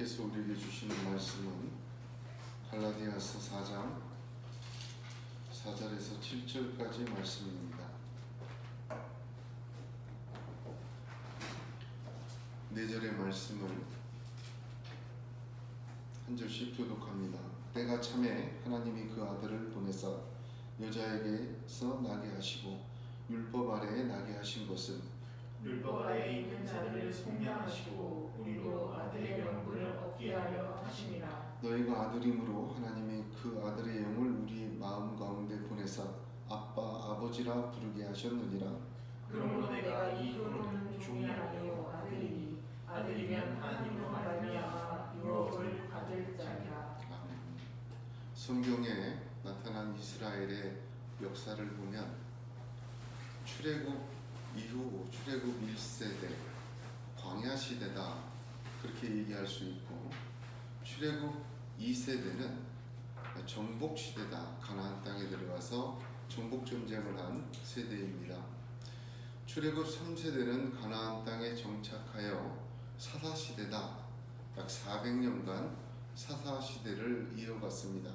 하나님께서 우리에게 주시는 말씀은 갈라디아서 4장 4절에서 7절까지 말씀입니다. 4절의 말씀을 한 절씩 교독합니다. 때가 참에 하나님이 그 아들을 보내사 여자에게서 나게 하시고 율법 아래에 나게 하신 것은 율법 아래에 있는 자들을 속량하시고 우리로 아들의 명분을 얻게 하려 하심이라. 너희가 아들임으로 하나님이 그 아들의 영을 우리 마음 가운데 보내사 아빠 아버지라 부르게 하셨느니라. 그러므로 내가 이후로는 종이 아니요 아들이니 아들이면 하나님으로 말미암아 율법을 받을 자니라. 아멘. 성경에 나타난 이스라엘의 역사를 보면 출애굽 이후 출애굽 1세대 광야 시대다 그렇게 얘기할 수 있고, 출애굽 2세대는 정복 시대다, 가나안 땅에 들어가서 정복 전쟁을 한 세대입니다. 출애굽 3세대는 가나안 땅에 정착하여 사사 시대다, 약 400년간 사사 시대를 이어갔습니다.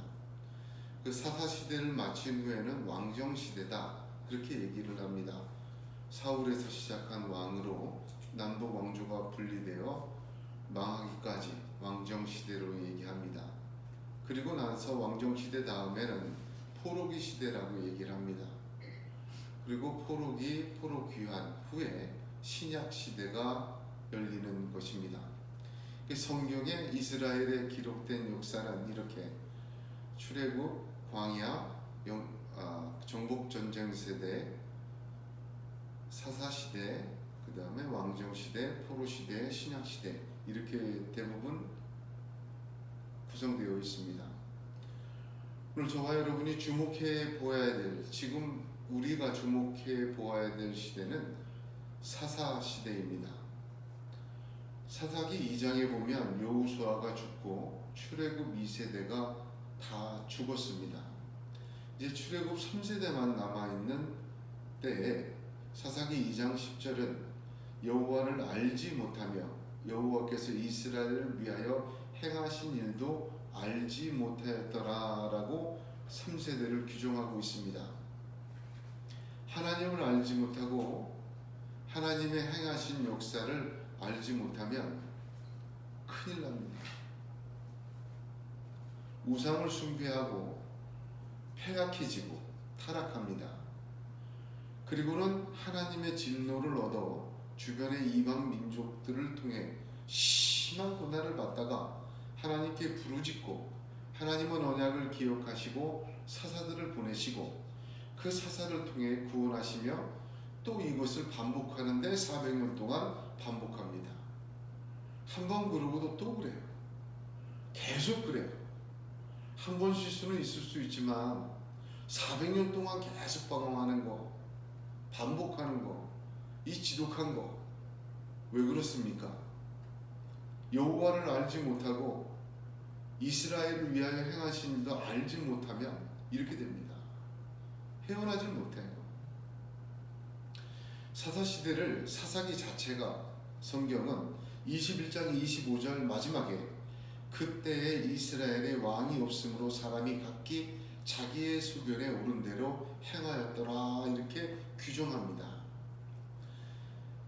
그 사사 시대를 마친 후에는 왕정 시대다 그렇게 얘기를 합니다. 사울에서 시작한 왕으로 남북 왕조가 분리되어 망하기까지 왕정 시대로 얘기합니다. 그리고 나서 왕정 시대 다음에는 포로기 시대라고 얘기를 합니다. 그리고 포로 귀환 후에 신약 시대가 열리는 것입니다. 성경에 이스라엘에 기록된 역사는 이렇게 출애굽, 광야, 정복 전쟁 세대, 사사 시대, 그 다음에 왕정 시대, 포로 시대, 신약 시대 이렇게 대부분 구성되어 있습니다. 오늘 저와 여러분이 주목해 보아야 될, 지금 우리가 주목해 보아야 될 시대는 사사 시대입니다. 사사기 2장에 보면 여호수아가 죽고 출애굽 2세대가 다 죽었습니다. 이제 출애굽 3세대만 남아있는 때에 사사기 2장 10절은 여호와를 알지 못하며 여호와께서 이스라엘을 위하여 행하신 일도 알지 못하였더라라고 3세대를 규정하고 있습니다. 하나님을 알지 못하고 하나님의 행하신 역사를 알지 못하면 큰일 납니다. 우상을 숭배하고 폐악해지고 타락합니다. 그리고는 하나님의 진노를 얻어 주변의 이방 민족들을 통해 심한 고난을 받다가 하나님께 부르짖고 하나님은 언약을 기억하시고 사사들을 보내시고 그 사사를 통해 구원하시며 또 이것을 반복하는데 400년 동안 반복합니다. 한 번 그러고도 또 그래요. 계속 그래요. 한 번 실수는 있을 수 있지만 400년 동안 계속 방황하는 거, 반복하는 거, 이 지독한 거, 왜 그렇습니까? 여호와를 알지 못하고 이스라엘을 위하여 행하신 일도 알지 못하면 이렇게 됩니다. 헤어나질 못해요. 사사시대를, 사사기 자체가 성경은 21장 25절 마지막에 그때에 이스라엘의 왕이 없으므로 사람이 각기 자기의 소견에 오른 대로 행하였더라 이렇게 규정합니다.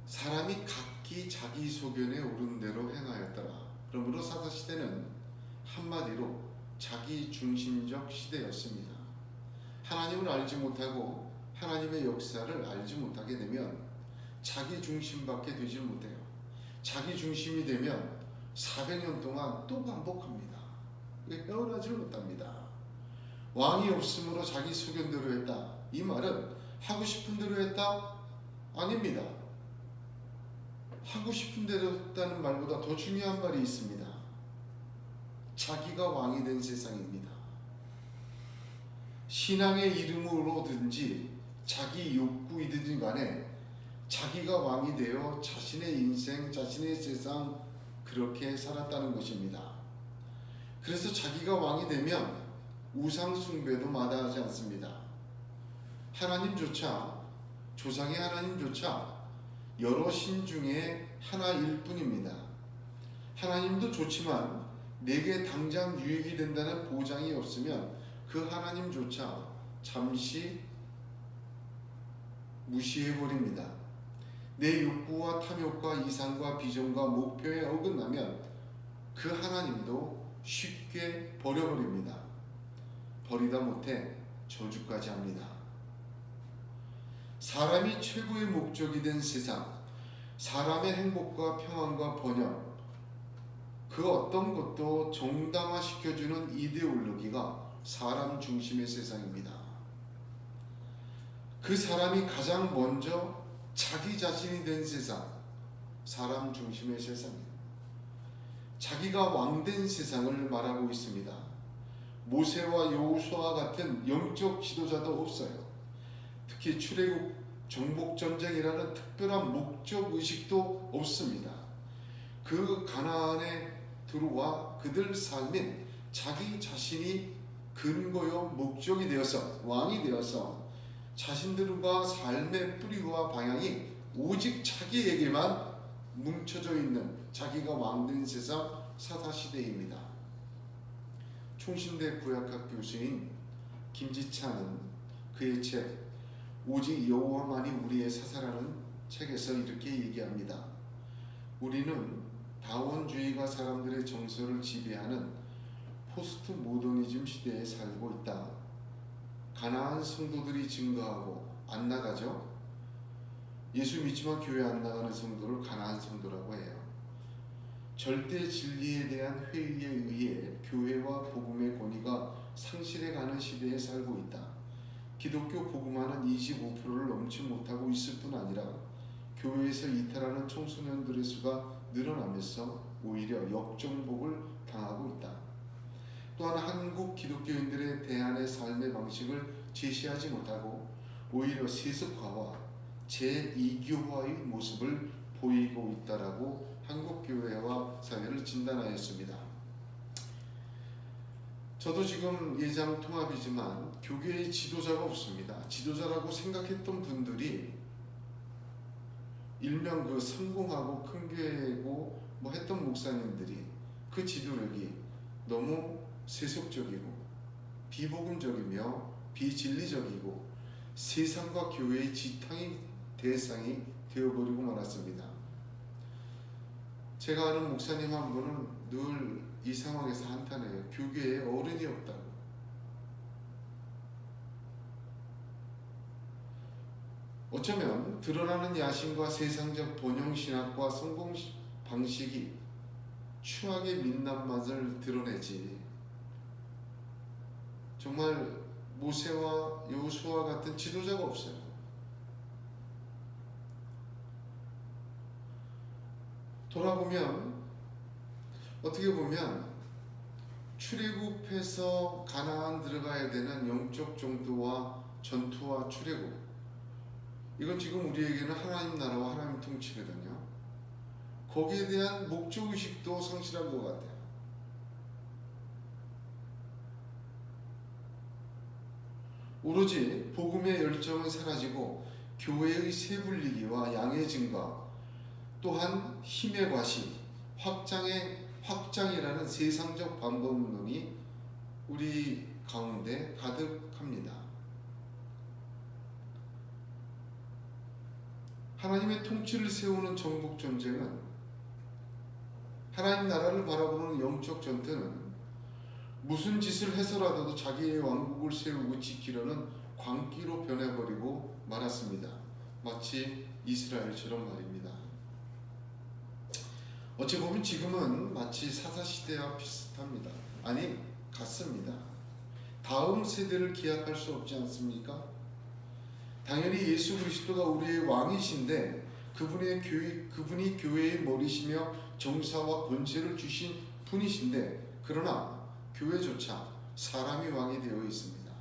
사람이 각기 자기 소견에 오른 대로 행하였더라. 그러므로 사사시대는 한마디로 자기 중심적 시대였습니다. 하나님을 알지 못하고 하나님의 역사를 알지 못하게 되면 자기 중심밖에 되지 못해요. 자기 중심이 되면 400년 동안 또 반복합니다. 헤어나질 못합니다. 왕이 없으므로 자기 소견대로 했다. 이 말은 하고 싶은 대로 했다? 아닙니다. 하고 싶은 대로 했다는 말보다 더 중요한 말이 있습니다. 자기가 왕이 된 세상입니다. 신앙의 이름으로든지 자기 욕구이든지 간에 자기가 왕이 되어 자신의 인생, 자신의 세상 그렇게 살았다는 것입니다. 그래서 자기가 왕이 되면 우상 숭배도 마다하지 않습니다. 하나님조차, 조상의 하나님조차 여러 신 중에 하나일 뿐입니다. 하나님도 좋지만 내게 당장 유익이 된다는 보장이 없으면 그 하나님조차 잠시 무시해버립니다. 내 욕구와 탐욕과 이상과 비전과 목표에 어긋나면 그 하나님도 쉽게 버려버립니다. 버리다 못해 저주까지 합니다. 사람이 최고의 목적이 된 세상, 사람의 행복과 평안과 번영, 그 어떤 것도 정당화시켜주는 이데올로기가 사람 중심의 세상입니다. 그 사람이 가장 먼저 자기 자신이 된 세상, 사람 중심의 세상이에요. 자기가 왕된 세상을 말하고 있습니다. 모세와 여호수아 같은 영적 지도자도 없어요. 특히 출애굽 정복전쟁이라는 특별한 목적 의식도 없습니다. 그 가나안에 들어와 그들 삶인 자기 자신이 근거요 목적이 되어서 왕이 되어서 자신들과 삶의 뿌리와 방향이 오직 자기에게만 뭉쳐져 있는 자기가 왕된 세상 사사시대입니다. 총신대 구약학 교수인 김지찬은 그의 책 오직 여호와만이 우리의 사사라는 책에서 이렇게 얘기합니다. 우리는 다원주의가 사람들의 정서를 지배하는 포스트 모더니즘 시대에 살고 있다. 가난한 성도들이 증가하고 안 나가죠. 예수 믿지만 교회 안 나가는 성도를 가난한 성도라고 해요. 절대 진리에 대한 회의에 의해 교회와 복음의 권위가 상실해가는 시대에 살고 있다. 기독교 복음화는 25%를 넘지 못하고 있을 뿐 아니라 교회에서 이탈하는 청소년들의 수가 늘어나면서 오히려 역정복을 당하고 있다. 또한 한국 기독교인들의 대안의 삶의 방식을 제시하지 못하고 오히려 세습화와 제2교화의 모습을 보이고 있다라고 한국교회와 사회를 진단하였습니다. 저도 지금 예장 통합이지만 교계의 지도자가 없습니다. 지도자라고 생각했던 분들이 일명 그 성공하고 큰 교회고 뭐 했던 목사님들이 그 지도력이 너무 세속적이고 비복음적이며 비진리적이고 세상과 교회의 지탕의 대상이 되어버리고 말았습니다. 제가 아는 목사님 한 분은 늘 이 상황에서 한탄해요. 교계에 어른이 없다고. 어쩌면 드러나는 야심과 세상적 번영신학과 성공 방식이 추악의 민낯맛을 드러내지 정말 모세와 여호수아 같은 지도자가 없어요. 돌아보면 어떻게 보면 출애굽해서 가나안 들어가야 되는 영적 정도와 전투와 출애굽, 이건 지금 우리에게는 하나님 나라와 하나님 통치거든요. 거기에 대한 목적의식도 상실한 것 같아요. 오로지 복음의 열정은 사라지고 교회의 세불리기와 양의 증가, 또한 힘의 과시, 확장이라는 세상적 방법론이 우리 가운데 가득합니다. 하나님의 통치를 세우는 정복 전쟁은, 하나님 나라를 바라보는 영적 전투는 무슨 짓을 해서라도 자기의 왕국을 세우고 지키려는 광기로 변해버리고 말았습니다. 마치 이스라엘처럼 말입니다. 어찌 보면 지금은 마치 사사시대와 비슷합니다. 아니, 같습니다. 다음 세대를 기약할 수 없지 않습니까? 당연히 예수 그리스도가 우리의 왕이신데 그분이 교회의 머리시며 정사와 권세를 주신 분이신데, 그러나 교회조차 사람이 왕이 되어 있습니다.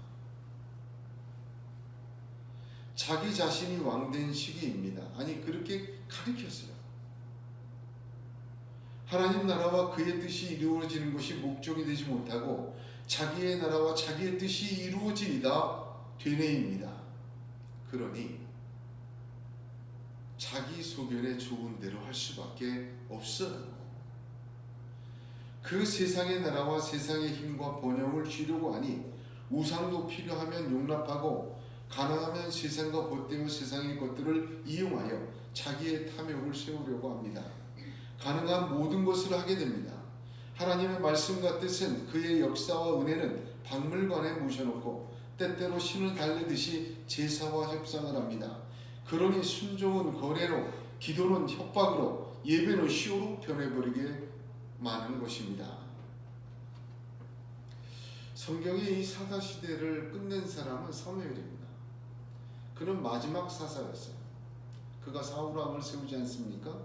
자기 자신이 왕된 시기입니다. 아니, 그렇게 가르쳤어요. 하나님 나라와 그의 뜻이 이루어지는 것이 목적이 되지 못하고 자기의 나라와 자기의 뜻이 이루어지리다 되뇌입니다. 그러니 자기 소견에 좋은 대로 할 수밖에 없어요. 그 세상의 나라와 세상의 힘과 번영을 쥐려고 하니 우상도 필요하면 용납하고 가능하면 세상과 벗되어 세상의 것들을 이용하여 자기의 탐욕을 세우려고 합니다. 가능한 모든 것을 하게 됩니다. 하나님의 말씀과 뜻은 그의 역사와 은혜는 박물관에 모셔놓고 때때로 신을 달래듯이 제사와 협상을 합니다. 그러니 순종은 거래로, 기도는 협박으로, 예배는 쇼로 변해버리게 많은 것입니다. 성경의 이 사사시대를 끝낸 사람은 사무엘입니다. 그는 마지막 사사였어요. 그가 사울왕을 세우지 않습니까?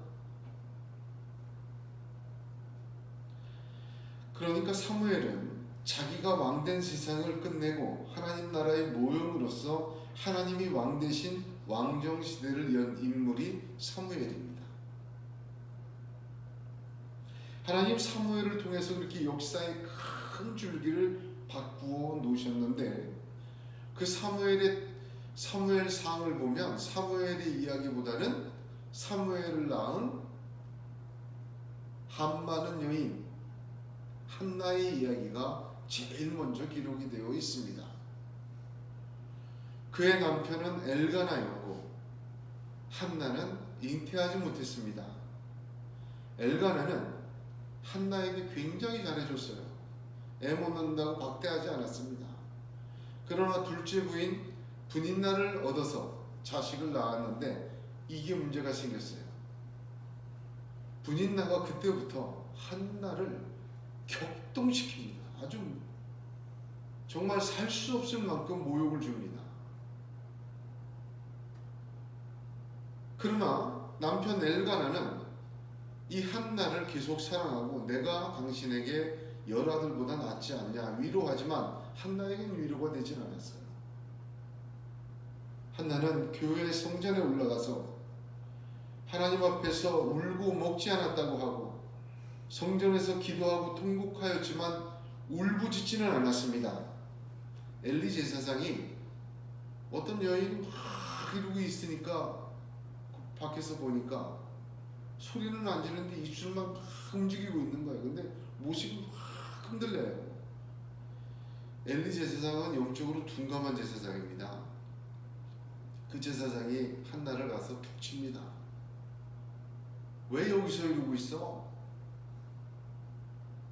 그러니까 사무엘은 자기가 왕된 세상을 끝내고 하나님 나라의 모형으로서 하나님이 왕 대신 왕정시대를 연 인물이 사무엘입니다. 하나님 사무엘을 통해서 그렇게 역사의 큰 줄기를 바꾸어 놓으셨는데 그 사무엘상을 보면 사무엘의 이야기보다는 사무엘을 낳은 한많은 여인 한나의 이야기가 제일 먼저 기록이 되어 있습니다. 그의 남편은 엘가나였고 한나는 잉태하지 못했습니다. 엘가나는 한나에게 굉장히 잘해줬어요. 애 못 낳는다고 박대하지 않았습니다. 그러나 둘째 부인 분인나를 얻어서 자식을 낳았는데 이게 문제가 생겼어요. 분인나가 그때부터 한나를 격동시킵니다. 아주 정말 살 수 없을 만큼 모욕을 줍니다. 그러나 남편 엘가나는 이 한나를 계속 사랑하고 내가 당신에게 열아들보다 낫지 않냐 위로하지만 한나에겐 위로가 되진 않았어요. 한나는 교회 성전에 올라가서 하나님 앞에서 울고 먹지 않았다고 하고 성전에서 기도하고 통곡하였지만 울부짖지는 않았습니다. 엘리 제사장이 어떤 여인이 막 이러고 있으니까 밖에서 보니까 소리는 안 지르는데 입술만 막 움직이고 있는 거예요. 근데 모습이 막 흔들려요. 엘리 제사장은 영적으로 둔감한 제사장입니다. 그 제사장이 한나를 가서 툭 칩니다. 왜 여기서 이러고 있어?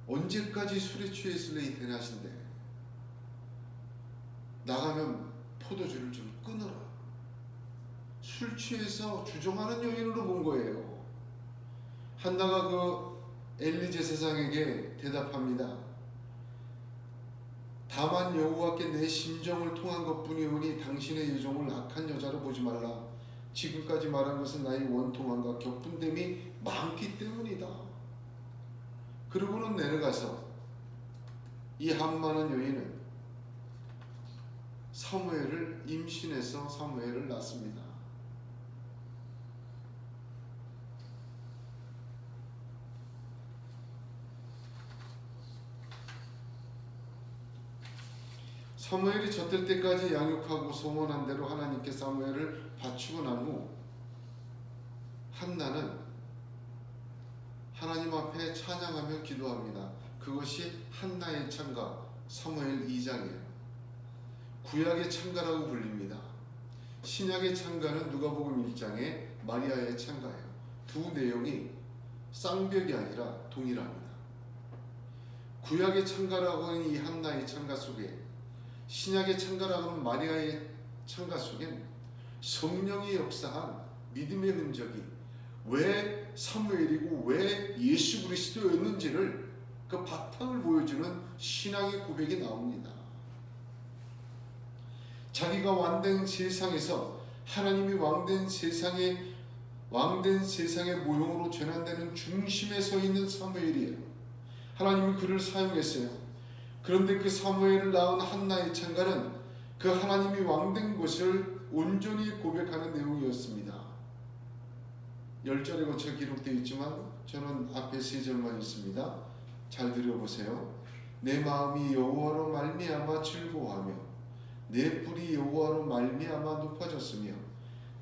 언제까지 술에 취해 있을래 이 대낮인데. 나가면 포도주를 좀 끊어라. 술 취해서 주정하는 여인으로 본 거예요. 한나가 그 엘리 제사장에게 대답합니다. 다만 여호와께 내 심정을 통한 것뿐이오니 당신의 여종을 악한 여자로 보지 말라. 지금까지 말한 것은 나의 원통함과 격분됨이 많기 때문이다. 그러고는 내려가서 이 한많은 여인은 사무엘을 임신해서 사무엘을 낳습니다. 사무엘이 젖들 때까지 양육하고 소원한 대로 하나님께 사무엘을 바치고 난 후 한나는 하나님 앞에 찬양하며 기도합니다. 그것이 한나의 찬가 사무엘 2장이에요. 구약의 찬가라고 불립니다. 신약의 찬가는 누가복음 1장의 마리아의 찬가예요. 두 내용이 쌍벽이 아니라 동일합니다. 구약의 찬가라고 하는 이 한나의 찬가 속에 신약의 찬가라고 하는 마리아의 찬가 속엔 성령이 역사한 믿음의 흔적이 왜 사무엘이고 왜 예수 그리스도였는지를 그 바탕을 보여주는 신앙의 고백이 나옵니다. 자기가 왕된 세상에서 하나님이 왕된 세상의 모형으로 전환되는 중심에 서 있는 사무엘이에요. 하나님이 그를 사용했어요. 그런데 그 사무엘을 낳은 한나의 찬가는 그 하나님이 왕된 것을 온전히 고백하는 내용이었습니다. 10절에 거쳐 기록되어 있지만 저는 앞에 3절만 있습니다. 잘 들어보세요. 내 마음이 여호와로 말미암아 즐거워하며 내 뿔이 여호와로 말미암아 높아졌으며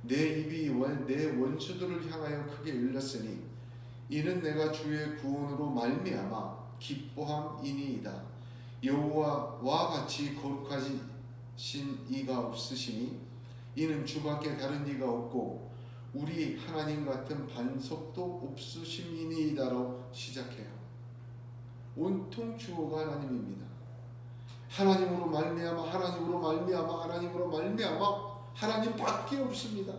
내 입이 내 원수들을 향하여 크게 열렸으니 이는 내가 주의 구원으로 말미암아 기뻐함이니이다. 여호와와 같이 거룩하신 이가 없으시니 이는 주밖에 다른 이가 없고 우리 하나님 같은 반석도 없으심이니이다로 시작해요. 온통 주어가 하나님입니다. 하나님으로 말미암아 하나님으로 말미암아 하나님으로 말미암아 하나님밖에 없습니다.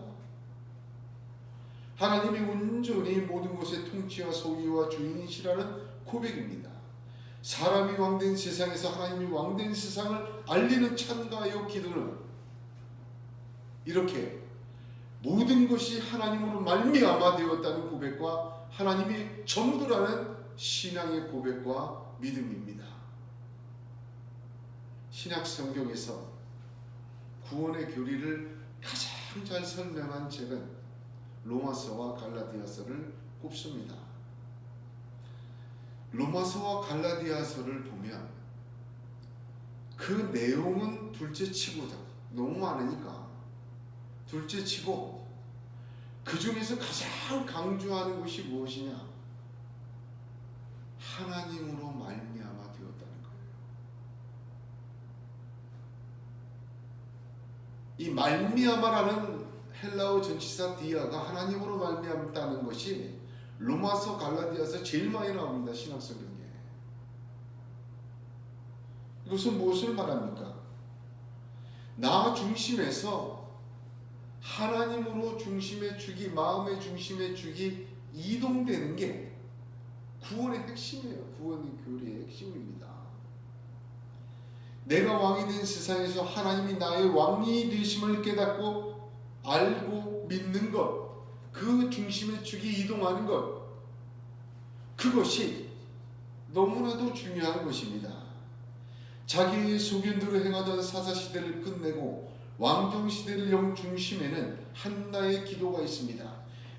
하나님이 온전히 모든 것의 통치와 소유와 주인이시라는 고백입니다. 사람이 왕된 세상에서 하나님이 왕된 세상을 알리는 찬가요 기도는 이렇게 모든 것이 하나님으로 말미암아 되었다는 고백과 하나님이 전부라는 신앙의 고백과 믿음입니다. 신약 성경에서 구원의 교리를 가장 잘 설명한 책은 로마서와 갈라디아서를 꼽습니다. 로마서와 갈라디아서를 보면 그 내용은 둘째치고 너무 많으니까 둘째치고 그 중에서 가장 강조하는 것이 무엇이냐? 하나님으로 말미암아 되었다는 거예요. 이 말미암아라는 헬라어 전치사 디아가 하나님으로 말미암다는 것이 로마서 갈라디아서 제일 많이 나옵니다. 신약성경에. 이것은 무엇을 말합니까? 나 중심에서 하나님으로 중심의 축이, 마음의 중심의 축이 이동되는 게 구원의 핵심이에요. 구원의 교리의 핵심입니다. 내가 왕이 된 세상에서 하나님이 나의 왕이 되심을 깨닫고 알고 믿는 것, 그 중심의 축이 이동하는 것, 그것이 너무나도 중요한 것입니다. 자기의 소견대로 행하던 사사시대를 끝내고 왕정시대를 영 중심에는 한나의 기도가 있습니다.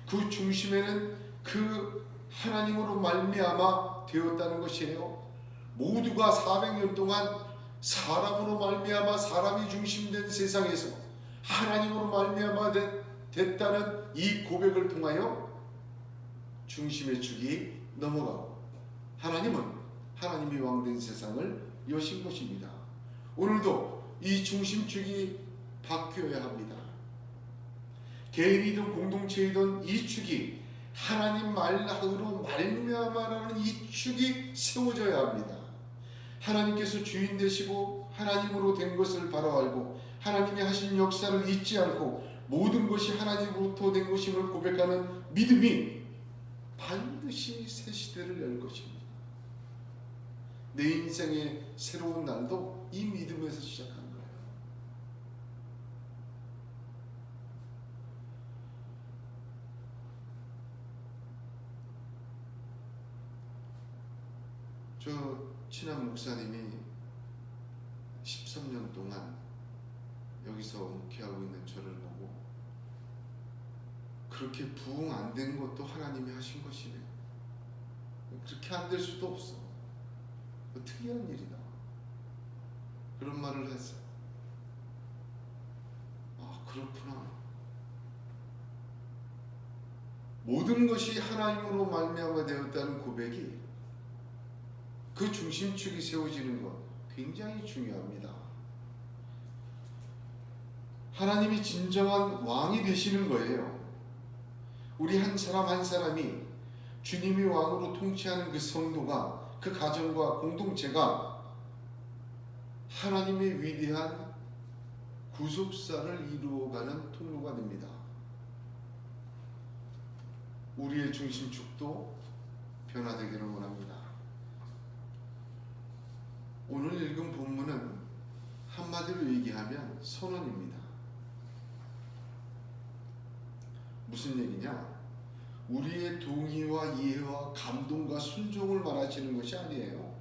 그 중심에는 그 하나님으로 말미암아 되었다는 것이에요. 모두가 400년 동안 사람으로 말미암아 사람이 중심된 세상에서 하나님으로 말미암아 됐다는 이 고백을 통하여 중심의 축이 넘어가고 하나님은 하나님이 왕된 세상을 여신 것입니다. 오늘도 이 중심축이 바뀌어야 합니다. 개인이든 공동체이든 이 축이 하나님 말로 말미암아라는 이 축이 세워져야 합니다. 하나님께서 주인 되시고 하나님으로 된 것을 바로 알고 하나님이 하신 역사를 잊지 않고 모든 것이 하나님으로부터 된 것임을 고백하는 믿음이 반드시 새 시대를 열 것입니다. 내 인생의 새로운 날도 이 믿음에서 시작하는 거예요. 저 친한 목사님이 13년 동안 여기서 목회하고 있는 저를 보고 그렇게 부흥 안 된 것도 하나님이 하신 것이네. 그렇게 안 될 수도 없어. 특이한 일이다. 그런 말을 했어요. 아, 그렇구나. 모든 것이 하나님으로 말미암아 되었다는 고백이 그 중심축이 세워지는 것 굉장히 중요합니다. 하나님이 진정한 왕이 되시는 거예요. 우리 한 사람 한 사람이 주님이 왕으로 통치하는 그 성도가 그 가정과 공동체가 하나님의 위대한 구속사를 이루어가는 통로가 됩니다. 우리의 중심축도 변화되기를 원합니다. 오늘 읽은 본문은 한마디로 얘기하면 선언입니다. 무슨 얘기냐? 우리의 동의와 이해와 감동과 순종을 말하시는 것이 아니에요.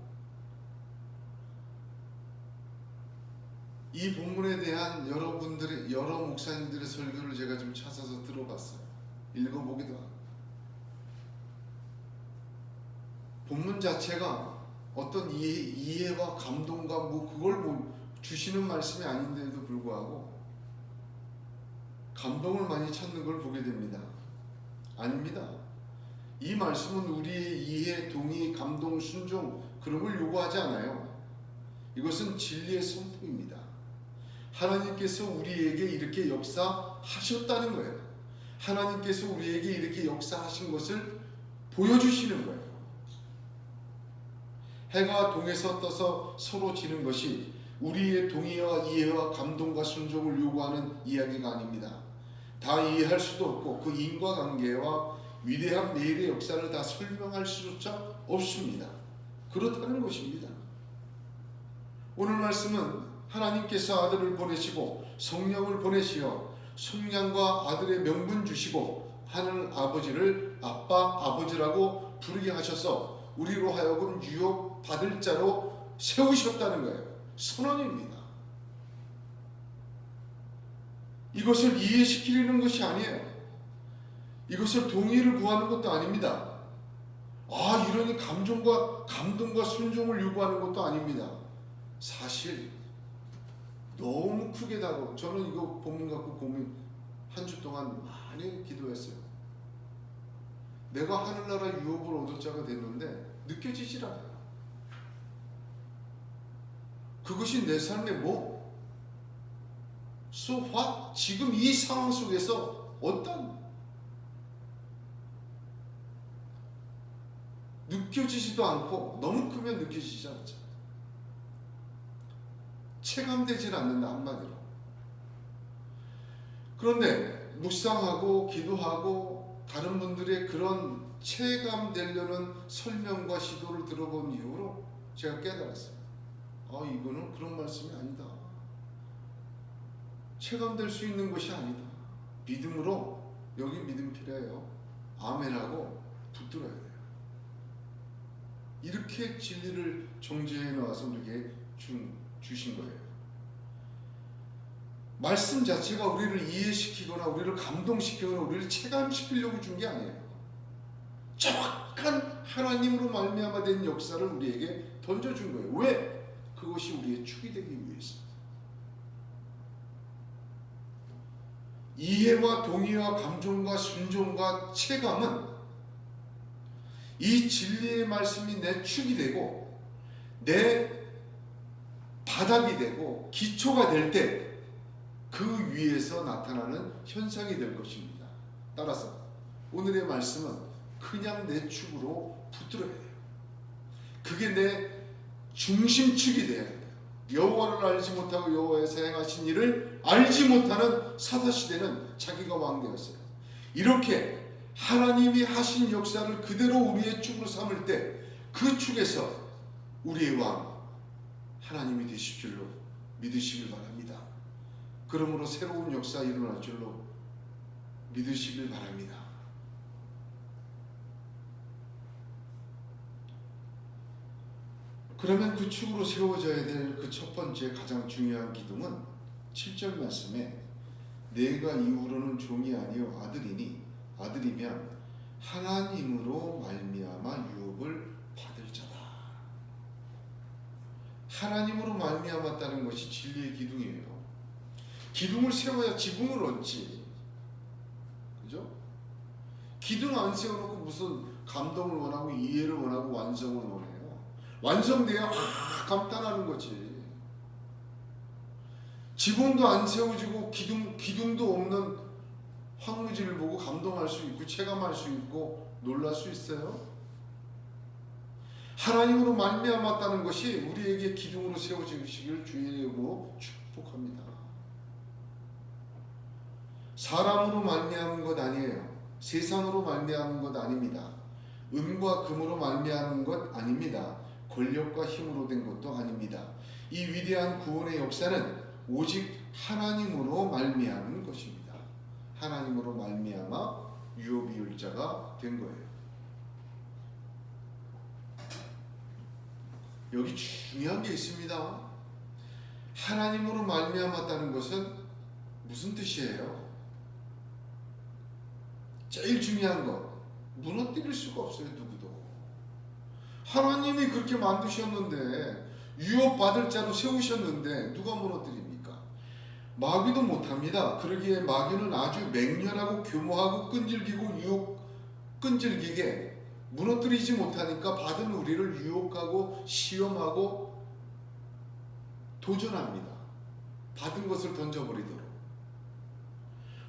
이 본문에 대한 여러 목사님들의 설교를 제가 좀 찾아서 들어봤어요. 읽어보기도 하고. 본문 자체가 어떤 이해와 감동과 그걸 주시는 말씀이 아닌데도 불구하고 감동을 많이 찾는 걸 보게 됩니다. 아닙니다. 이 말씀은 우리의 이해, 동의, 감동, 순종 그런 걸 요구하지 않아요. 이것은 진리의 선포입니다. 하나님께서 우리에게 이렇게 역사하셨다는 거예요. 하나님께서 우리에게 이렇게 역사하신 것을 보여주시는 거예요. 해가 동에서 떠서 서로 지는 것이 우리의 동의와 이해와 감동과 순종을 요구하는 이야기가 아닙니다. 다 이해할 수도 없고 그 인과관계와 위대한 내일의 역사를 다 설명할 수조차 없습니다. 그렇다는 것입니다. 오늘 말씀은 하나님께서 아들을 보내시고 성령을 보내시어 성령과 아들의 명분 주시고 하늘 아버지를 아빠 아버지라고 부르게 하셔서 우리로 하여금 유업 받을 자로 세우셨다는 거예요. 선언입니다. 이것을 이해시키려는 것이 아니에요. 이것을 동의를 구하는 것도 아닙니다. 이러니 감동과 순종을 요구하는 것도 아닙니다. 사실 너무 크게 다가오고, 저는 이거 본문 갖고 고민 한 주 동안 많이 기도했어요. 내가 하늘나라 유업을 얻을 자가 됐는데 느껴지질 않아요. 그것이 내 삶의 뭐? So what? 지금 이 상황 속에서 어떤 느껴지지도 않고 너무 크면 느껴지지 않죠. 체감되질 않는다, 한마디로. 그런데 묵상하고 기도하고 다른 분들의 그런 체감되려는 설명과 시도를 들어본 이후로 제가 깨달았어요. 이거는 그런 말씀이 아니다. 체감될 수 있는 것이 아니다. 믿음으로, 여기 믿음 필요해요. 아멘하고 붙들어야 돼요. 이렇게 진리를 정죄해 놓아서 우리에게 주신 거예요. 말씀 자체가 우리를 이해시키거나 우리를 감동시키거나 우리를 체감시키려고 준 게 아니에요. 정확한 하나님으로 말미암아 된 역사를 우리에게 던져준 거예요. 왜? 그것이 우리의 축이 되기 위해서. 이해와 동의와 감정과 순종과 체감은 이 진리의 말씀이 내 축이 되고 내 바닥이 되고 기초가 될 때 그 위에서 나타나는 현상이 될 것입니다. 따라서 오늘의 말씀은 그냥 내 축으로 붙들어야 돼요. 그게 내 중심축이 돼야 돼요. 여호와를 알지 못하고 여호와에서 행하신 일을 알지 못하는 사사시대는 자기가 왕 되었어요. 이렇게 하나님이 하신 역사를 그대로 우리의 축으로 삼을 때 그 축에서 우리의 왕 하나님이 되실 줄로 믿으시길 바랍니다. 그러므로 새로운 역사 일어날 줄로 믿으시길 바랍니다. 그러면 그 축으로 세워져야 될 그 첫 번째 가장 중요한 기둥은 7절 말씀에 내가 이후로는 종이 아니요 아들이니 아들이면 하나님으로 말미암아 유업을 받을 자다. 하나님으로 말미암았다는 것이 진리의 기둥이에요. 기둥을 세워야 지붕을 얻지. 그죠? 기둥 안 세워놓고 무슨 감동을 원하고 이해를 원하고 완성을 원해요. 완성돼야 감탄하는 거지. 지붕도 안 세워지고 기둥도 없는 황무지를 보고 감동할 수 있고 체감할 수 있고 놀랄 수 있어요? 하나님으로 말미암았다는 것이 우리에게 기둥으로 세워지시길 주의 이름으로 축복합니다. 사람으로 말미암은 것 아니에요. 세상으로 말미암은 것 아닙니다. 은과 금으로 말미암은 것 아닙니다. 권력과 힘으로 된 것도 아닙니다. 이 위대한 구원의 역사는 오직 하나님으로 말미암은 것입니다. 하나님으로 말미암아 유업이율자가 된 거예요. 여기 중요한 게 있습니다. 하나님으로 말미암았다는 것은 무슨 뜻이에요? 제일 중요한 거, 무너뜨릴 수가 없어요. 누구도. 하나님이 그렇게 만드셨는데 유업받을 자로 세우셨는데 누가 무너뜨립니까? 마귀도 못합니다. 그러기에 마귀는 아주 맹렬하고 교모하고 끈질기고 유혹 끈질기게 무너뜨리지 못하니까 받은 우리를 유혹하고 시험하고 도전합니다. 받은 것을 던져버리도록.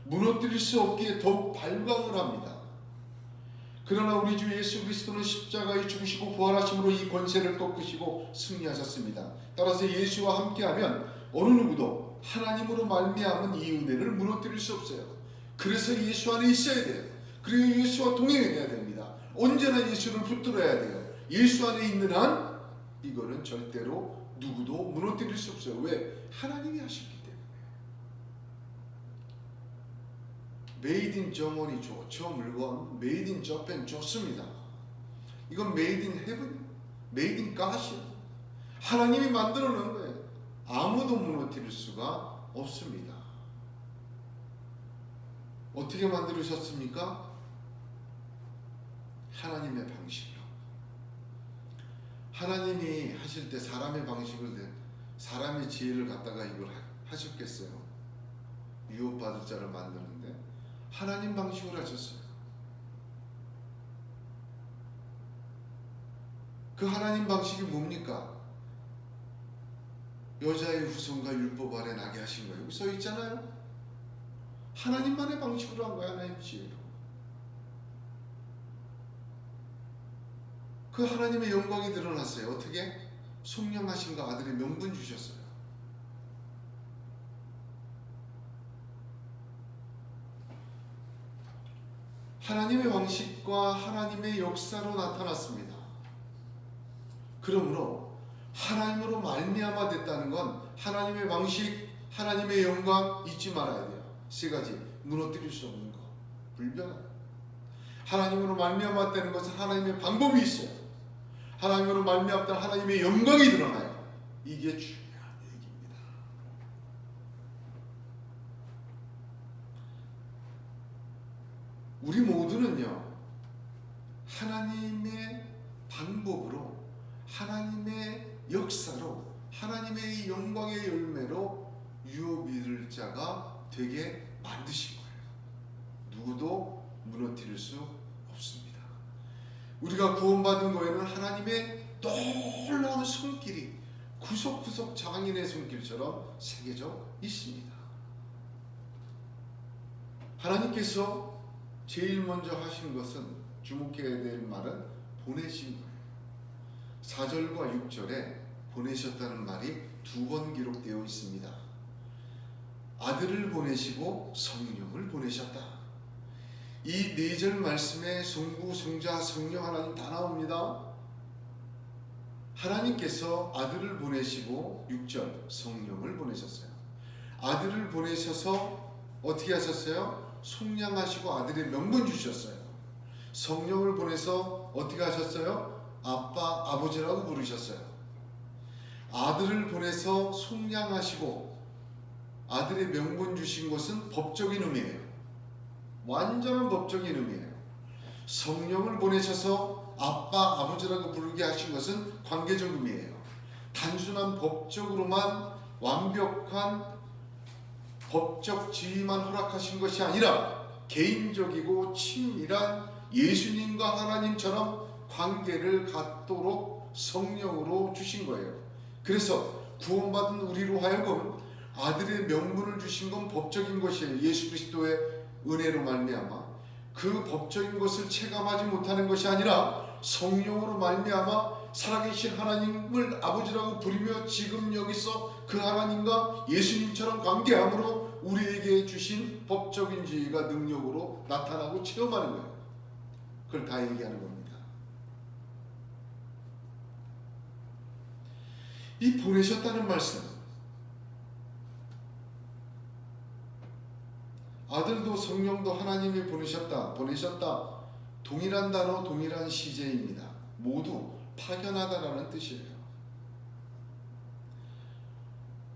무너뜨릴 수 없기에 더욱 발광을 합니다. 그러나 우리 주 예수 그리스도는 십자가에 죽으시고 부활하심으로 이 권세를 꺾으시고 승리하셨습니다. 따라서 예수와 함께하면 어느 누구도 하나님으로 말미암은 이 은혜를 무너뜨릴 수 없어요. 그래서 예수 안에 있어야 돼요. 그리고 예수와 동행해야 됩니다. 언제나 예수를 붙들어야 돼요. 예수 안에 있는 한 이거는 절대로 누구도 무너뜨릴 수 없어요. 왜? 하나님이 하셨기 때문에. 메이드 인 저머니 좋죠. 물건 메이드 인 저펜 좋습니다. 이건 메이드 인 헤븐, 메이드 인 갓이에요. 하나님이 만들어 놓은 거예요. 아무도 무너뜨릴 수가 없습니다. 어떻게 만들으셨습니까? 하나님의 방식으로. 하나님이 하실 때 사람의 방식을 사람의 지혜를 갖다가 이걸 하셨겠어요? 유혹받을 자를 만드는데 하나님 방식으로 하셨어요. 그 하나님 방식이 뭡니까? 여자의 후손과 율법 아래 나게 하신 거예요. 여기 써 있잖아요. 하나님만의 방식으로 한 거예요. 하나님 지혜로. 그 하나님의 영광이 드러났어요. 어떻게? 속량하신가 아들의 명분 주셨어요. 하나님의 방식과 하나님의 역사로 나타났습니다. 그러므로 하나님으로 말미암아 됐다는 건 하나님의 방식, 하나님의 영광 잊지 말아야 돼요. 세 가지. 무너뜨릴 수 없는 거. 불변하다. 하나님으로 말미암았다는 것은 하나님의 방법이 있어요. 하나님으로 말미암았다는 하나님의 영광이 드러나요. 이게 중요한 얘기입니다. 우리 모두는요, 하나님의 방법으로, 하나님의 역사로, 하나님의 영광의 열매로 유업 이룰 자가 되게 만드신 거예요. 누구도 무너뜨릴 수 없습니다. 우리가 구원받은 거에는 하나님의 놀라운 손길이 구석구석 장인의 손길처럼 새겨져 있습니다. 하나님께서 제일 먼저 하신 것은 주목해야 될 말은 보내신 거예요. 4절과 6절에 보내셨다는 말이 2번 기록되어 있습니다. 아들을 보내시고 성령을 보내셨다. 이 4절 말씀에 성부, 성자, 성령 하나님 다 나옵니다. 하나님께서 아들을 보내시고 6절 성령을 보내셨어요. 아들을 보내셔서 어떻게 하셨어요? 속량하시고 아들의 명분 주셨어요. 성령을 보내서 어떻게 하셨어요? 아빠, 아버지라고 부르셨어요. 아들을 보내서 속량하시고 아들의 명분 주신 것은 법적인 의미예요. 완전한 법적인 의미예요. 성령을 보내셔서 아빠, 아버지라고 부르게 하신 것은 관계적 의미예요. 단순한 법적으로만 완벽한 법적 지위만 허락하신 것이 아니라 개인적이고 친밀한 예수님과 하나님처럼 관계를 갖도록 성령으로 주신 거예요. 그래서 구원받은 우리로 하여금 아들의 명분을 주신 건 법적인 것이에요. 예수 그리스도의 은혜로 말미암아 그 법적인 것을 체감하지 못하는 것이 아니라 성령으로 말미암아 살아계신 하나님을 아버지라고 부르며 지금 여기서 그 하나님과 예수님처럼 관계함으로 우리에게 주신 법적인 지위가 능력으로 나타나고 체험하는 거예요. 그걸 다 얘기하는 겁니다. 이 보내셨다는 말씀, 아들도 성령도 하나님이 보내셨다, 동일한 단어, 동일한 시제입니다. 모두 파견하다라는 뜻이에요.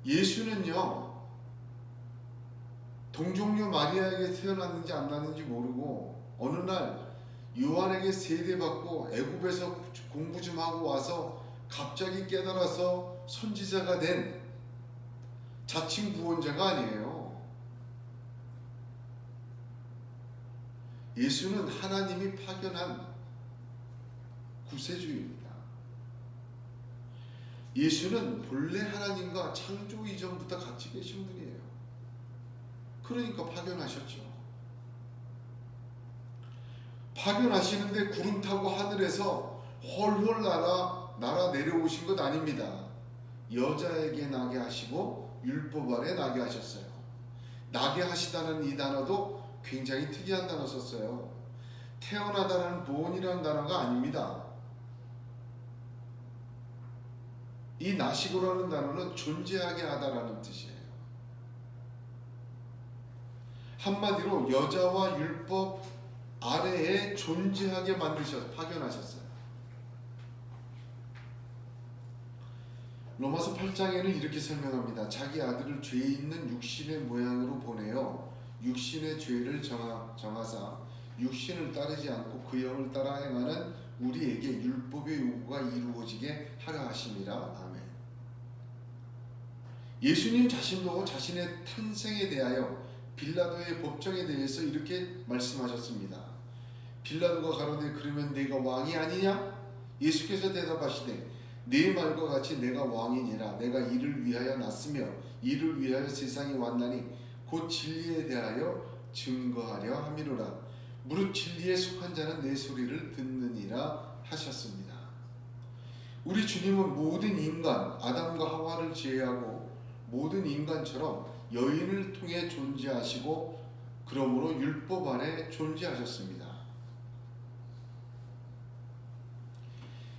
예수는요, 동정녀 마리아에게 태어났는지 안 났는지 모르고 어느 날 요한에게 세례받고 애굽에서 공부 좀 하고 와서 갑자기 깨달아서 선지자가 된 자칭 구원자가 아니에요. 예수는 하나님이 파견한 구세주입니다. 예수는 본래 하나님과 창조 이전부터 같이 계신 분이에요. 그러니까 파견하셨죠. 파견하시는데 구름 타고 하늘에서 헐헐 날아 내려오신 것 아닙니다. 여자에게 나게 하시고 율법 아래 나게 하셨어요. 나게 하시다는 이 단어도 굉장히 특이한 단어 썼어요. 태어나다라는 본이라는 단어가 아닙니다. 이 나시고라는 단어는 존재하게 하다라는 뜻이에요. 한마디로 여자와 율법 아래에 존재하게 파견하셨어요. 로마서 8장에는 이렇게 설명합니다. 자기 아들을 죄 있는 육신의 모양으로 보내어 육신의 죄를 정하사 육신을 따르지 않고 그 영을 따라 행하는 우리에게 율법의 요구가 이루어지게 하려 하심이라. 아멘. 예수님 자신도 자신의 탄생에 대하여 빌라도의 법정에 대해서 이렇게 말씀하셨습니다. 빌라도가 가로되 그러면 내가 왕이 아니냐? 예수께서 대답하시되 네 말과 같이 내가 왕이니라. 내가 이를 위하여 났으며 이를 위하여 세상에 왔나니 곧 진리에 대하여 증거하려 함이로라. 무릇 진리에 속한 자는 내 소리를 듣느니라 하셨습니다. 우리 주님은 모든 인간 아담과 하와를 제외하고 모든 인간처럼 여인을 통해 존재하시고 그러므로 율법 아래 존재하셨습니다.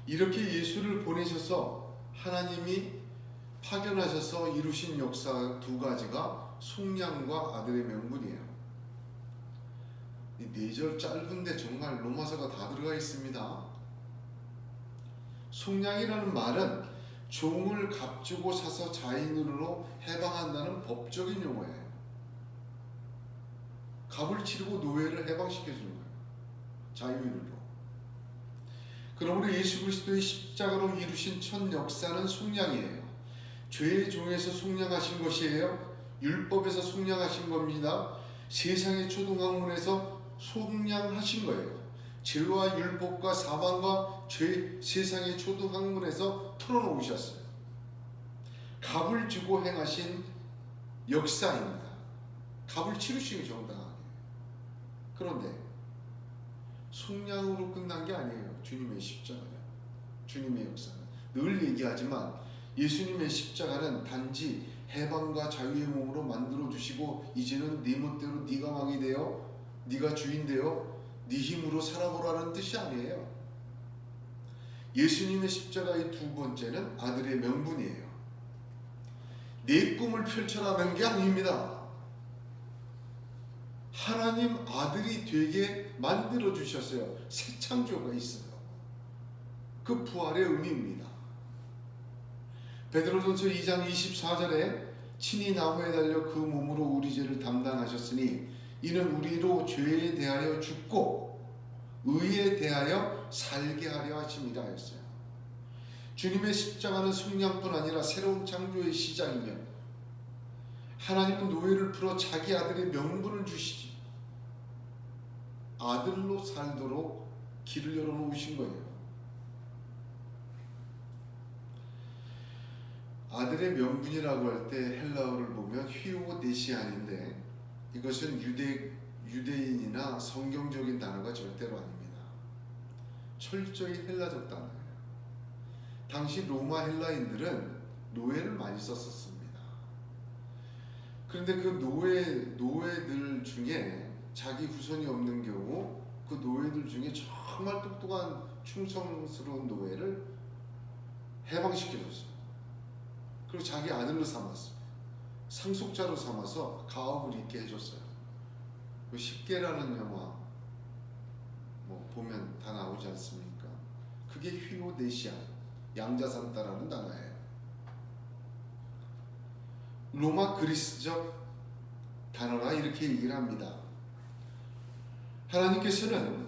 이렇게 예수를 보내셔서 하나님이 파견하셔서 이루신 역사 두 가지가 속량과 아들의 명분이에요. 이 4절 짧은데 정말 로마서가 다 들어가 있습니다. 속량이라는 말은 종을 값주고 사서 자인으로 해방한다는 법적인 용어예요. 값을 치르고 노예를 해방시켜주는 거예요. 자유인으로. 그러므로 예수 그리스도의 십자가로 이루신 첫 역사는 속량이에요. 죄의 종에서 속량하신 것이에요. 율법에서 속량하신 겁니다. 세상의 초등학문에서 속량하신 거예요. 죄와 율법과 사망과 죄, 세상의 초등학문에서 풀어놓으셨어요. 값을 주고 행하신 역사입니다. 값을 치르시기 정당하게. 그런데 속량으로 끝난 게 아니에요. 주님의 십자가는, 주님의 역사는. 늘 얘기하지만 예수님의 십자가는 단지 해방과 자유의 몸으로 만들어주시고 이제는 네 멋대로 네가 왕이 되어 네가 주인 되어 네 힘으로 살아보라는 뜻이 아니에요. 예수님의 십자가의 두 번째는 아들의 명분이에요. 내 꿈을 펼쳐라는 게 아닙니다. 하나님 아들이 되게 만들어 주셨어요. 새 창조가 있어요. 그 부활의 의미입니다. 베드로전서 2장 24절에 친히 나무에 달려 그 몸으로 우리 죄를 담당하셨으니 이는 우리로 죄에 대하여 죽고 의에 대하여 살게 하려 하심이라 했어요. 주님의 십자가는 속량뿐 아니라 새로운 창조의 시작이며 하나님은 노예를 풀어 자기 아들의 명분을 주시지 아들로 살도록 길을 열어놓으신 거예요. 아들의 명분이라고 할 때 헬라어를 보면 휘오데시안인데 이것은 유대인이나 성경적인 단어가 절대로 아닙니다. 철저히 헬라적 단어예요. 당시 로마 헬라인들은 노예를 많이 썼었습니다. 그런데 그 노예들 중에 자기 후손이 없는 경우 그 노예들 중에 정말 똑똑한 충성스러운 노예를 해방시켜줬어요. 그리고 자기 아들로 삼았어요. 상속자로 삼아서 가업을 있게 해줬어요. 십계라는 영화 보면 다 나오지 않습니까? 그게 휘오데시안, 양자산다라는 단어예요. 로마 그리스적 단어라 이렇게 얘기를 합니다. 하나님께서는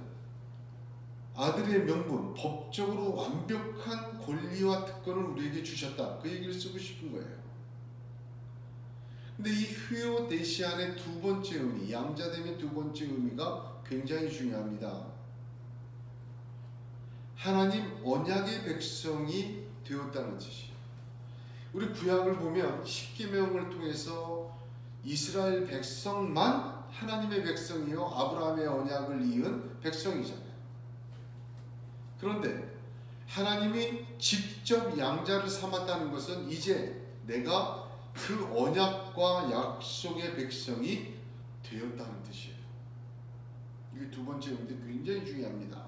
아들의 명분, 법적으로 완벽한 권리와 특권을 우리에게 주셨다. 그 얘기를 쓰고 싶은 거예요. 근데 이 휘오데시안의 두 번째 의미, 양자됨의 두 번째 의미가 굉장히 중요합니다. 하나님 언약의 백성이 되었다는 뜻이에요. 우리 구약을 보면 십계명을 통해서 이스라엘 백성만 하나님의 백성이요 아브라함의 언약을 이은 백성이잖아요. 그런데 하나님이 직접 양자를 삼았다는 것은 이제 내가 그 언약과 약속의 백성이 되었다는 뜻이에요. 이게 두 번째 의미인데 굉장히 중요합니다.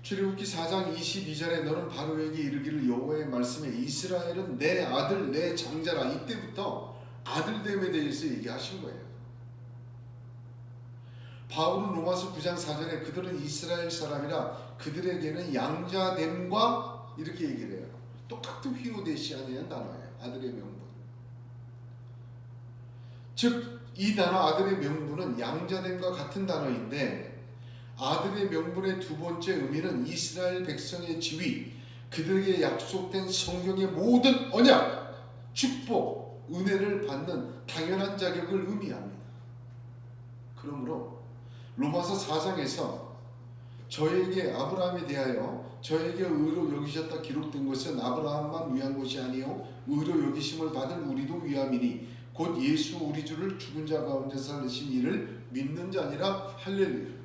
출애굽기 4장 22절에 너는 바로에게 이르기를 여호와의 말씀에 이스라엘은 내 아들 내 장자라. 이때부터 아들됨에 대해서 얘기하신 거예요. 바울은 로마서 9장 4절에 그들은 이스라엘 사람이라 그들에게는 양자됨과 이렇게 얘기를 해요. 똑같은 휘오데시아니라는 단어예요. 아들의 명분. 즉 이 단어 아들의 명분은 양자됨과 같은 단어인데 아들의 명분의 두 번째 의미는 이스라엘 백성의 지위, 그들에게 약속된 성경의 모든 언약, 축복, 은혜를 받는 당연한 자격을 의미합니다. 그러므로 로마서 4장에서 저에게 아브라함에 대하여 저에게 의로 여기셨다 기록된 것은 아브라함만 위한 것이 아니요 의로 여기심을 받은 우리도 위함이니 곧 예수 우리 주를 죽은 자 가운데서 살리신 이를 믿는 자니라. 할렐루야.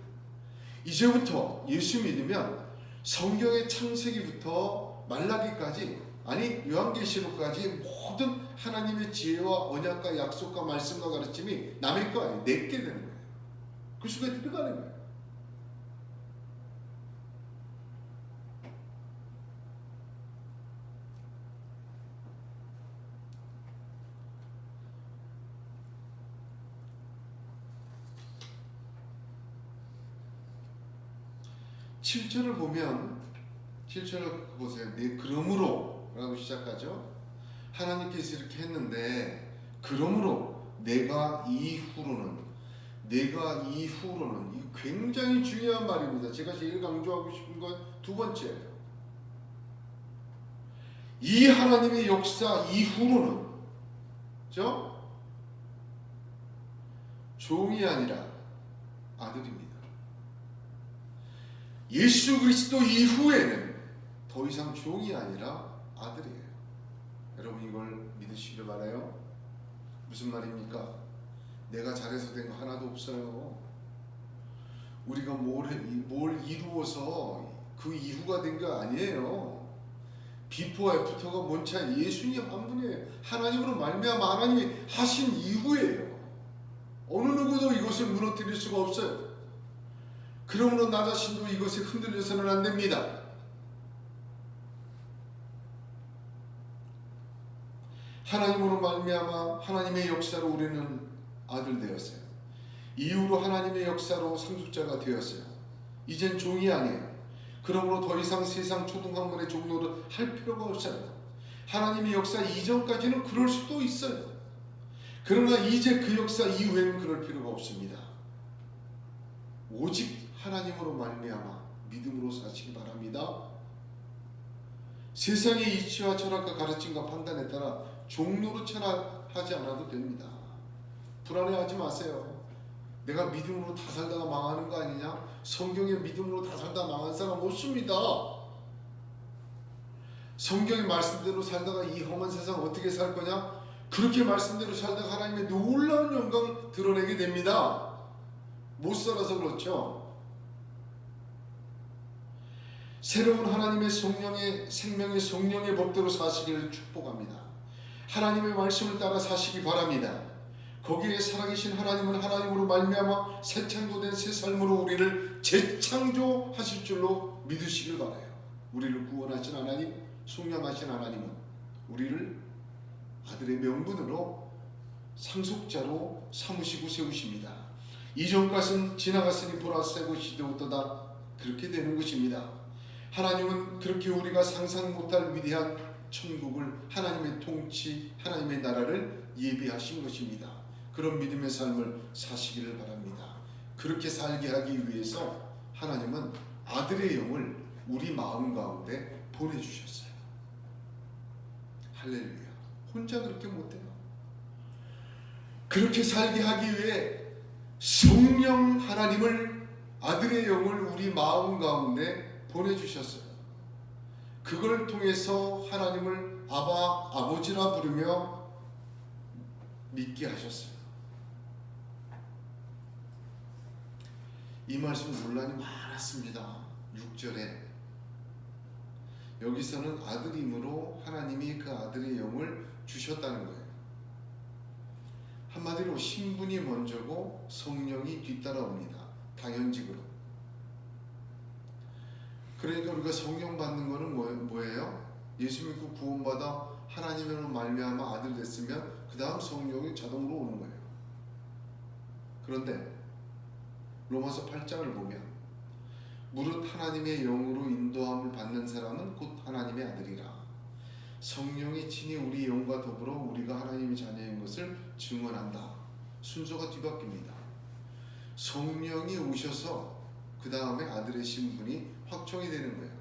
이제부터 예수 믿으면 성경의 창세기부터 말라기까지 아니 요한계시록까지 모든 하나님의 지혜와 언약과 약속과 말씀과 가르침이 남의 거 아니에요. 내게 되는 거예요. 그 속에 들어가는 거예요. 칠절을 보면 7절을 보세요. 네 그러므로 라고 시작하죠. 하나님께서 이렇게 했는데 그러므로 내가 이후로는 이 굉장히 중요한 말입니다. 제가 제일 강조하고 싶은 건 두 번째예요. 이 하나님의 역사 이후로는 그죠? 종이 아니라 아들입니다. 예수 그리스도 이후에는 더 이상 종이 아니라 아들이에요. 여러분 이걸 믿으시길 바라요. 무슨 말입니까? 내가 잘해서 된 거 하나도 없어요. 우리가 뭘 이루어서 그 이후가 된 거 아니에요. 비포와 애프터가 뭔 차이? 예수님 한 분이에요. 하나님으로 말미암아 하나님이 하신 이후예요. 어느 누구도 이것을 무너뜨릴 수가 없어요. 그러므로 나 자신도 이것에 흔들려서는 안 됩니다. 하나님으로 말미암아 하나님의 역사로 우리는 아들 되었어요. 이후로 하나님의 역사로 상속자가 되었어요. 이젠 종이 아니에요. 그러므로 더 이상 세상 초등학문의 종로를 할 필요가 없어요. 하나님의 역사 이전까지는 그럴 수도 있어요. 그러나 이제 그 역사 이후에는 그럴 필요가 없습니다. 오직 하나님으로 말미암아 믿음으로 사시기 바랍니다. 세상의 이치와 철학과 가르침과 판단에 따라 종로로 철학하지 않아도 됩니다. 불안해하지 마세요. 내가 믿음으로 다 살다가 망하는 거 아니냐? 성경의 믿음으로 다 살다 망한 사람 없습니다. 성경의 말씀대로 살다가 이 험한 세상 어떻게 살 거냐? 그렇게 말씀대로 살다가 하나님의 놀라운 영광을 드러내게 됩니다. 못 살아서 그렇죠. 새로운 하나님의 성령의 생명의 성령의 법대로 사시기를 축복합니다. 하나님의 말씀을 따라 사시기 바랍니다. 거기에 살아계신 하나님은 하나님으로 말미암아 새 창조된 새 삶으로 우리를 재창조하실 줄로 믿으시길 바라요. 우리를 구원하신 하나님, 속량하신 하나님은 우리를 아들의 명분으로 상속자로 삼으시고 세우십니다. 이전 것은 지나갔으니 보라 새 것이 되었도다. 그렇게 되는 것입니다. 하나님은 그렇게 우리가 상상 못할 위대한 천국을 하나님의 통치, 하나님의 나라를 예비하신 것입니다. 그런 믿음의 삶을 사시기를 바랍니다. 그렇게 살게 하기 위해서 하나님은 아들의 영을 우리 마음 가운데 보내주셨어요. 할렐루야. 혼자 그렇게 못해요. 그렇게 살게 하기 위해 성령 하나님을 아들의 영을 우리 마음 가운데 보내주셨어요. 그걸 통해서 하나님을 아바, 아버지라 부르며 믿게 하셨어요. 이 말씀 논란이 많았습니다. 6절에 여기서는 아들임으로 하나님이 그 아들의 영을 주셨다는 거예요. 한마디로 신분이 먼저고 성령이 뒤따라옵니다. 당연직으로. 그러니까 우리가 성령 받는 거는 뭐예요? 예수 믿고 구원받아 하나님으로 말미암아 아들 됐으면 그 다음 성령이 자동으로 오는 거예요. 그런데 로마서 8장을 보면 무릇 하나님의 영으로 인도함을 받는 사람은 곧 하나님의 아들이라. 성령이 친히 우리 영과 더불어 우리가 하나님의 자녀인 것을 증언한다. 순서가 뒤바뀝니다. 성령이 오셔서 그 다음에 아들의 신분이 확정이 되는 거예요.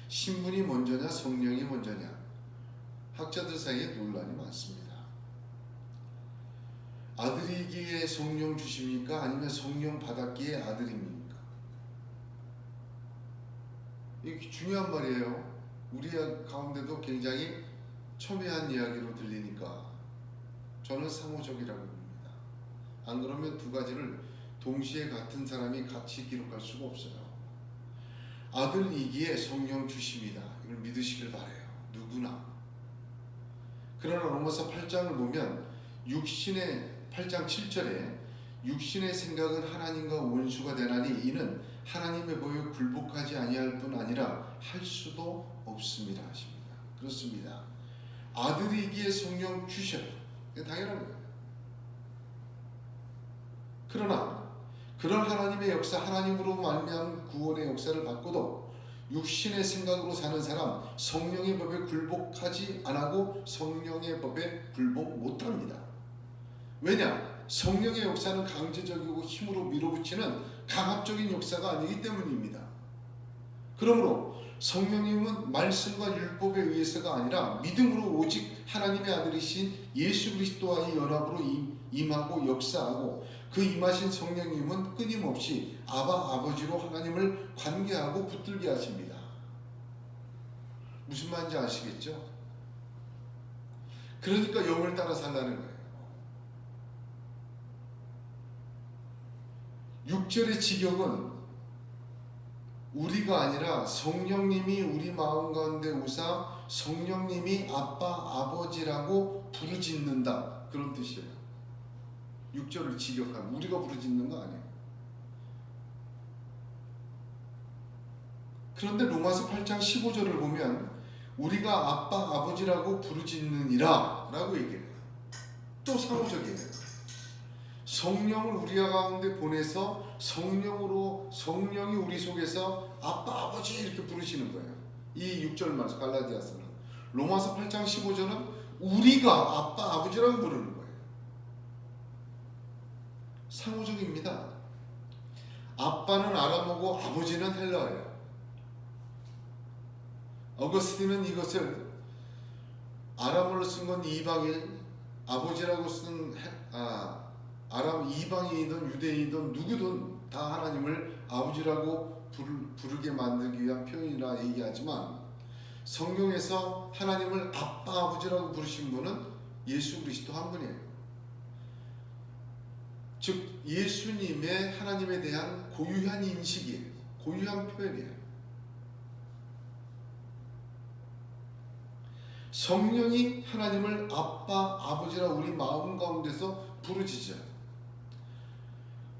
신분이 먼저냐 성령이 먼저냐, 학자들 사이에 논란이 많습니다. 아들이기에 성령 주십니까? 아니면 성령 받았기에 아들입니까? 이게 중요한 말이에요. 우리 가운데도 굉장히 첨예한 이야기로 들리니까 저는 상호적이라고 봅니다. 안 그러면 두 가지를 동시에 같은 사람이 같이 기록할 수가 없어요. 아들이기에 성령 주십니다. 이걸 믿으시길 바라요. 누구나. 그러나 로마서 8장을 보면 8장 7절에 육신의 생각은 하나님과 원수가 되나니 이는 하나님의 법에 굴복하지 아니할 뿐 아니라 할 수도 없습니다 하십니다. 그렇습니다. 아들이기에 성령 주셔요. 당연한 거예요. 그러나 그런 하나님의 역사, 하나님으로 말미암은 구원의 역사를 받고도 육신의 생각으로 사는 사람, 성령의 법에 굴복하지 않고 성령의 법에 굴복 못합니다. 왜냐? 성령의 역사는 강제적이고 힘으로 밀어붙이는 강압적인 역사가 아니기 때문입니다. 그러므로 성령님은 말씀과 율법에 의해서가 아니라 믿음으로 오직 하나님의 아들이신 예수 그리스도와의 연합으로 임하고 역사하고, 그 임하신 성령님은 끊임없이 아바 아버지로 하나님을 관계하고 붙들게 하십니다. 무슨 말인지 아시겠죠? 그러니까 영을 따라 살라는 거예요. 6절의 직역은 우리가 아니라 성령님이 우리 마음 가운데 오사 성령님이 아빠 아버지라고 부르짖는다, 그런 뜻이에요. 6절을 직역하면 우리가 부르짖는 거 아니에요. 그런데 로마서 8장 15절을 보면 우리가 아빠 아버지라고 부르짖느니라 라고 얘기해요. 또 상호적이에요. 성령을 우리 가운데 보내서 성령이 우리 속에서 아빠 아버지 이렇게 부르시는 거예요. 이 6절 말씀 갈라디아서는. 로마서 8장 15절은 우리가 아빠 아버지라고 부르는 거예요. 상호적입니다. 아빠는 아람어고 아버지는 헬라어예요. 어거스틴은 이것을 아람어로 쓴 건 이방인, 아버지라고 쓴 아람 이방인이든 유대인이든 누구든 다 하나님을 아버지라고 부르게 만들기 위한 표현이라 얘기하지만, 성경에서 하나님을 아빠 아버지라고 부르신 분은 예수 그리스도 한 분이에요. 즉 예수님의 하나님에 대한 고유한 인식이에요. 고유한 표현이에요. 성령이 하나님을 아빠 아버지라 우리 마음 가운데서 부르짖어요.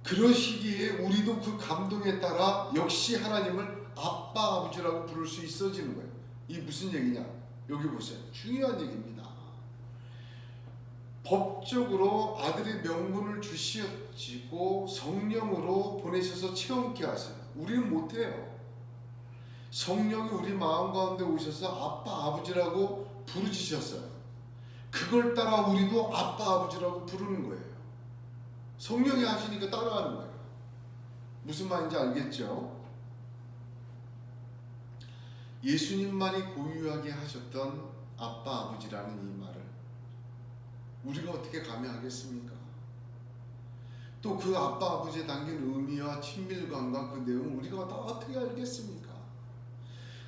그러시기에 우리도 그 감동에 따라 역시 하나님을 아빠 아버지라고 부를 수 있어지는 거예요. 이게 무슨 얘기냐? 여기 보세요. 중요한 얘기입니다. 법적으로 아들의 명분을 주시고 성령으로 보내셔서 체험케 하세요. 우리는 못해요. 성령이 우리 마음 가운데 오셔서 아빠 아버지라고 부르짖으셨어요. 그걸 따라 우리도 아빠 아버지라고 부르는 거예요. 성령이 하시니까 따라하는 거예요. 무슨 말인지 알겠죠? 예수님만이 고유하게 하셨던 아빠 아버지라는 이 말을 우리가 어떻게 감히 하겠습니까? 또 그 아빠 아버지에 담긴 의미와 친밀감과 그 내용을 우리가 다 어떻게 알겠습니까?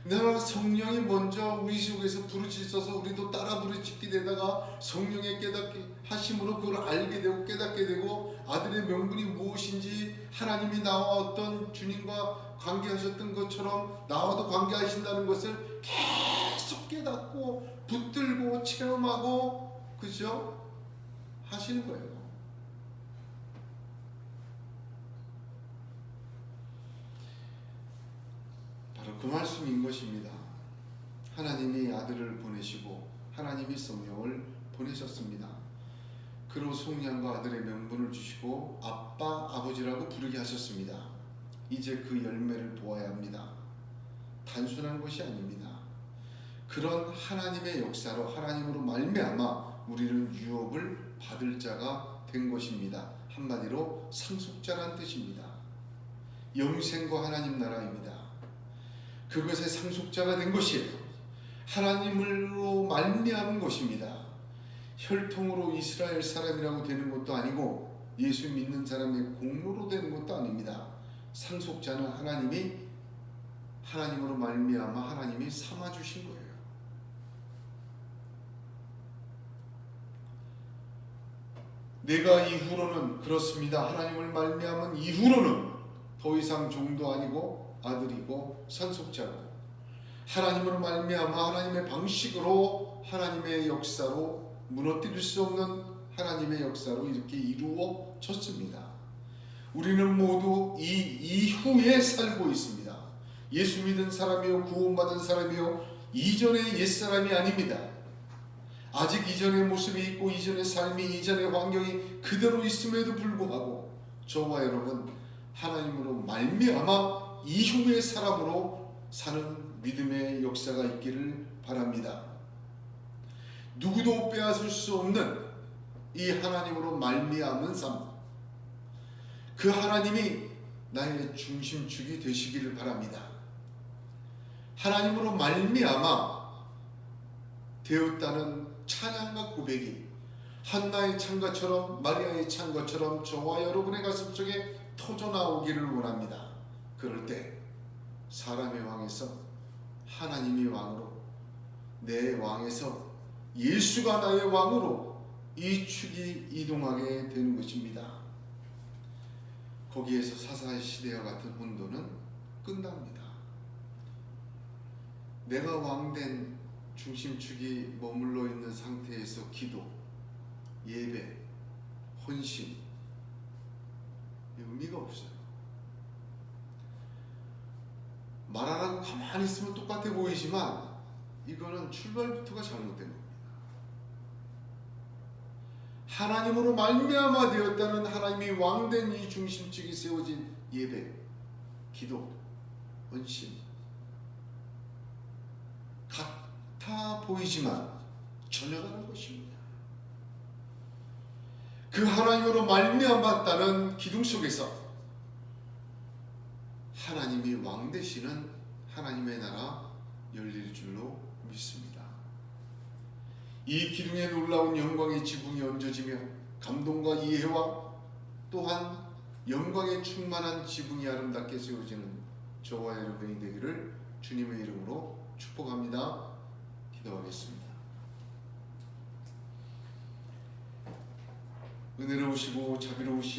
내가 성령이 먼저 우리 속에서 부르짖어서 우리도 따라 부르짖게 되다가 성령의 깨닫게 하심으로 그걸 알게 되고 깨닫게 되고 아들의 명분이 무엇인지 하나님이 나와 어떤 주님과 관계하셨던 것처럼 나와도 관계하신다는 것을 계속 깨닫고 붙들고 체험하고 그죠? 하시는 거예요. 바로 그 말씀인 것입니다. 하나님이 아들을 보내시고 하나님이 성령을 보내셨습니다. 그로 성령과 아들의 명분을 주시고 아빠 아버지라고 부르게 하셨습니다. 이제 그 열매를 보아야 합니다. 단순한 것이 아닙니다. 그런 하나님의 역사로 하나님으로 말미암아 우리는 유업을 받을 자가 된 것입니다. 한마디로 상속자란 뜻입니다. 영생과 하나님 나라입니다. 그것의 상속자가 된 것이에요. 하나님으로 말미암은 것입니다. 혈통으로 이스라엘 사람이라고 되는 것도 아니고 예수 믿는 사람의 공로로 되는 것도 아닙니다. 상속자는 하나님으로 말미암아 하나님이 삼아 주신 거예요. 내가 이후로는 그렇습니다. 하나님을 말미암은 이후로는 더 이상 종도 아니고 아들이고 상속자고 하나님으로 말미암아 하나님의 방식으로 하나님의 역사로 무너뜨릴 수 없는 하나님의 역사로 이렇게 이루어졌습니다. 우리는 모두 이 이후에 살고 있습니다. 예수 믿은 사람이요 구원받은 사람이요 이전의 옛사람이 아닙니다. 아직 이전의 모습이 있고 이전의 삶이 이전의 환경이 그대로 있음에도 불구하고 저와 여러분 하나님으로 말미암아 이후의 사람으로 사는 믿음의 역사가 있기를 바랍니다. 누구도 빼앗을 수 없는 이 하나님으로 말미암은 삶, 그 하나님이 나의 중심축이 되시기를 바랍니다. 하나님으로 말미암아 되었다는 찬양과 고백이 한나의 찬가처럼 마리아의 찬가처럼 저와 여러분의 가슴속에 터져 나오기를 원합니다. 그럴 때 사람의 왕에서 하나님이 왕으로, 내 왕에서 예수가 나의 왕으로 이 축이 이동하게 되는 것입니다. 거기에서 사사시대와 같은 혼돈은 끝납니다. 내가 왕된 중심축이 머물러 있는 상태에서 기도, 예배, 헌신 의미가 없어요. 말 안 하고 가만히 있으면 똑같아 보이지만 이거는 출발부터가 잘못된 겁니다. 하나님으로 말미암아 되었다는 하나님이 왕된 이 중심축이 세워진 예배, 기도, 헌신 같아 보이지만 전혀 다른 것입니다. 그 하나님으로 말미암았다는 기둥 속에서 하나님이 왕 되시는 하나님의 나라 열릴 줄로 믿습니다. 이 기둥에 놀라운 영광의 지붕이 얹어지며 감동과 이해와 또한 영광에 충만한 지붕이 아름답게 세워지는 저와 여러분이 되기를 주님의 이름으로 축복합니다. 기도하겠습니다. 은혜로우시고 자비로우신